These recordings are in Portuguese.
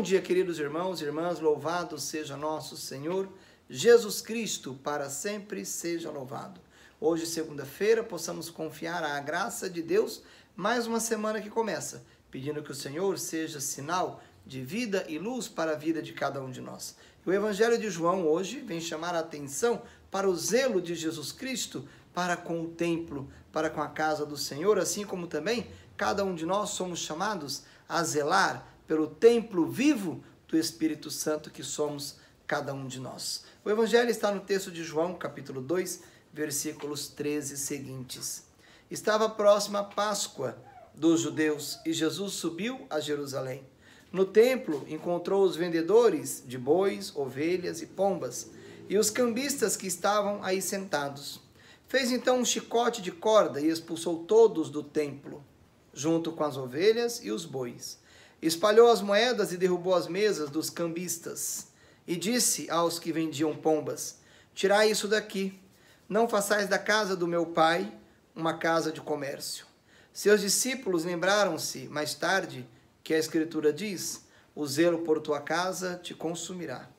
Bom dia, queridos irmãos e irmãs, louvado seja nosso Senhor Jesus Cristo, para sempre seja louvado. Hoje, segunda-feira, possamos confiar à graça de Deus, mais uma semana que começa, pedindo que o Senhor seja sinal de vida e luz para a vida de cada um de nós. O Evangelho de João hoje vem chamar a atenção para o zelo de Jesus Cristo para com o templo, para com a casa do Senhor, assim como também cada um de nós somos chamados a zelar pelo templo vivo do Espírito Santo que somos cada um de nós. O Evangelho está no texto de João, capítulo 2, versículos 13 seguintes. Estava próxima a Páscoa dos judeus e Jesus subiu a Jerusalém. No templo encontrou os vendedores de bois, ovelhas e pombas e os cambistas que estavam aí sentados. Fez então um chicote de corda e expulsou todos do templo, junto com as ovelhas e os bois. Espalhou as moedas e derrubou as mesas dos cambistas. E disse aos que vendiam pombas: tirai isso daqui, não façais da casa do meu pai uma casa de comércio. Seus discípulos lembraram-se mais tarde que a Escritura diz: o zelo por tua casa te consumirá.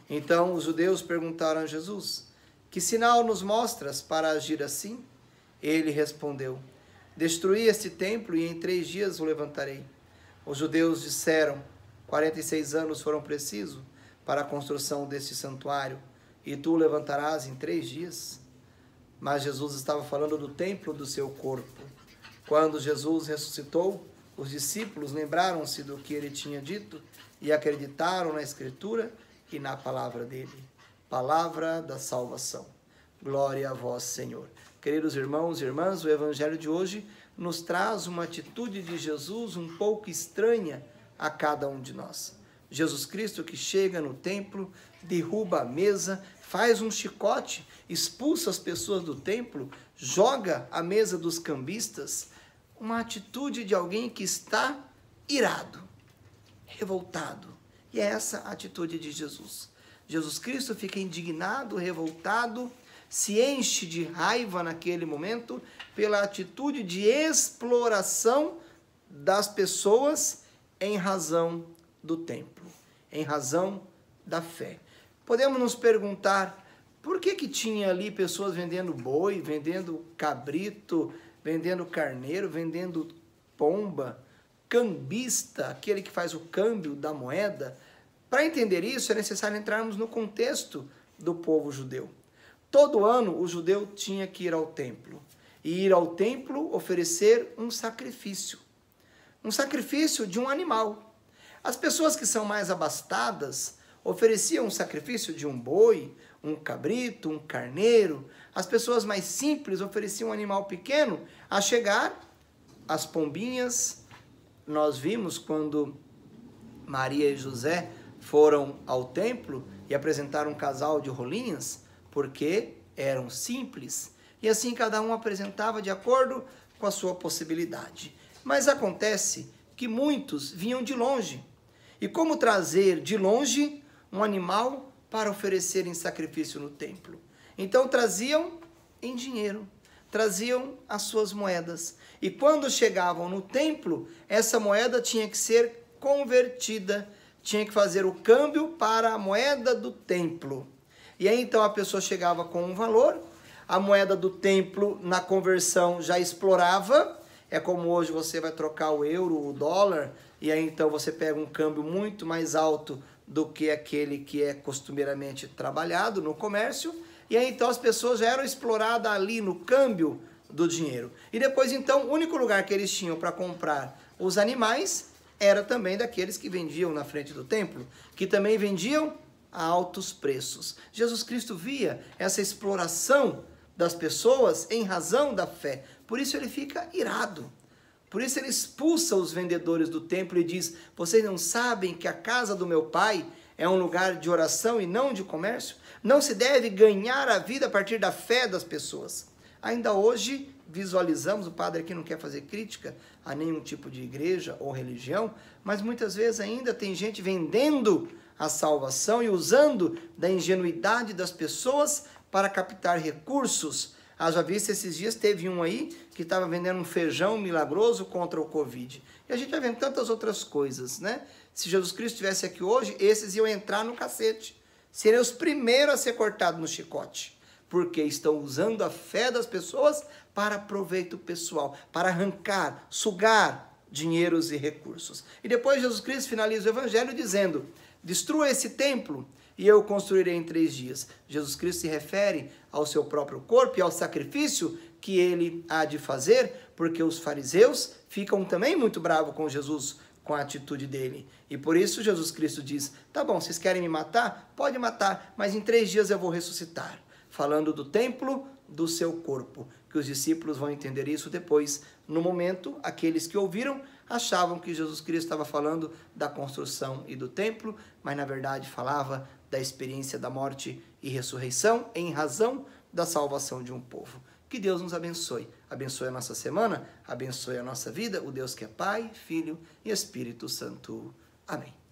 Então os judeus perguntaram a Jesus: que sinal nos mostras para agir assim? Ele respondeu: destruí este templo e em 3 dias o levantarei. Os judeus disseram: 46 anos foram precisos para a construção deste santuário, e tu o levantarás em 3 dias? Mas Jesus estava falando do templo do seu corpo. Quando Jesus ressuscitou, os discípulos lembraram-se do que ele tinha dito e acreditaram na Escritura e na palavra dele. Palavra da salvação. Glória a vós, Senhor. Queridos irmãos e irmãs, o Evangelho de hoje nos traz uma atitude de Jesus um pouco estranha a cada um de nós. Jesus Cristo que chega no templo, derruba a mesa, faz um chicote, expulsa as pessoas do templo, joga a mesa dos cambistas. Uma atitude de alguém que está irado, revoltado. E é essa a atitude de Jesus. Jesus Cristo fica indignado, revoltado, se enche de raiva naquele momento pela atitude de exploração das pessoas em razão do templo, em razão da fé. Podemos nos perguntar, por que tinha ali pessoas vendendo boi, vendendo cabrito, vendendo carneiro, vendendo pomba, cambista, aquele que faz o câmbio da moeda? Para entender isso, é necessário entrarmos no contexto do povo judeu. Todo ano o judeu tinha que ir ao templo. E ir ao templo oferecer um sacrifício. Um sacrifício de um animal. As pessoas que são mais abastadas ofereciam um sacrifício de um boi, um cabrito, um carneiro. As pessoas mais simples ofereciam um animal pequeno a chegar às pombinhas. Nós vimos quando Maria e José foram ao templo e apresentaram um casal de rolinhas, porque eram simples, e assim cada um apresentava de acordo com a sua possibilidade. Mas acontece que muitos vinham de longe. E como trazer de longe um animal para oferecer em sacrifício no templo? Então traziam em dinheiro, traziam as suas moedas. E quando chegavam no templo, essa moeda tinha que ser convertida, tinha que fazer o câmbio para a moeda do templo. E aí então a pessoa chegava com um valor, a moeda do templo na conversão já explorava. É como hoje você vai trocar o euro, o dólar, e aí então você pega um câmbio muito mais alto do que aquele que é costumeiramente trabalhado no comércio, e aí então as pessoas já eram exploradas ali no câmbio do dinheiro. E depois então o único lugar que eles tinham para comprar os animais era também daqueles que vendiam na frente do templo, que também vendiam a altos preços. Jesus Cristo via essa exploração das pessoas em razão da fé. Por isso ele fica irado. Por isso ele expulsa os vendedores do templo e diz: vocês não sabem que a casa do meu pai é um lugar de oração e não de comércio? Não se deve ganhar a vida a partir da fé das pessoas. Ainda hoje visualizamos, o padre aqui não quer fazer crítica a nenhum tipo de igreja ou religião, mas muitas vezes ainda tem gente vendendo a salvação e usando da ingenuidade das pessoas para captar recursos. Haja vista, esses dias teve um aí que estava vendendo um feijão milagroso contra o Covid. E a gente vai vendo tantas outras coisas, né? Se Jesus Cristo estivesse aqui hoje, esses iam entrar no cacete. Seriam os primeiros a ser cortados no chicote. Porque estão usando a fé das pessoas para proveito pessoal, para arrancar, sugar dinheiros e recursos. E depois Jesus Cristo finaliza o evangelho dizendo: destrua esse templo e eu o construirei em 3 dias. Jesus Cristo se refere ao seu próprio corpo e ao sacrifício que ele há de fazer, porque os fariseus ficam também muito bravos com Jesus, com a atitude dele. E por isso Jesus Cristo diz: tá bom, vocês querem me matar? Pode matar, mas em 3 dias eu vou ressuscitar. Falando do templo do seu corpo, que os discípulos vão entender isso depois. No momento, aqueles que ouviram achavam que Jesus Cristo estava falando da construção e do templo, mas na verdade falava da experiência da morte e ressurreição em razão da salvação de um povo. Que Deus nos abençoe. Abençoe a nossa semana, abençoe a nossa vida, o Deus que é Pai, Filho e Espírito Santo. Amém.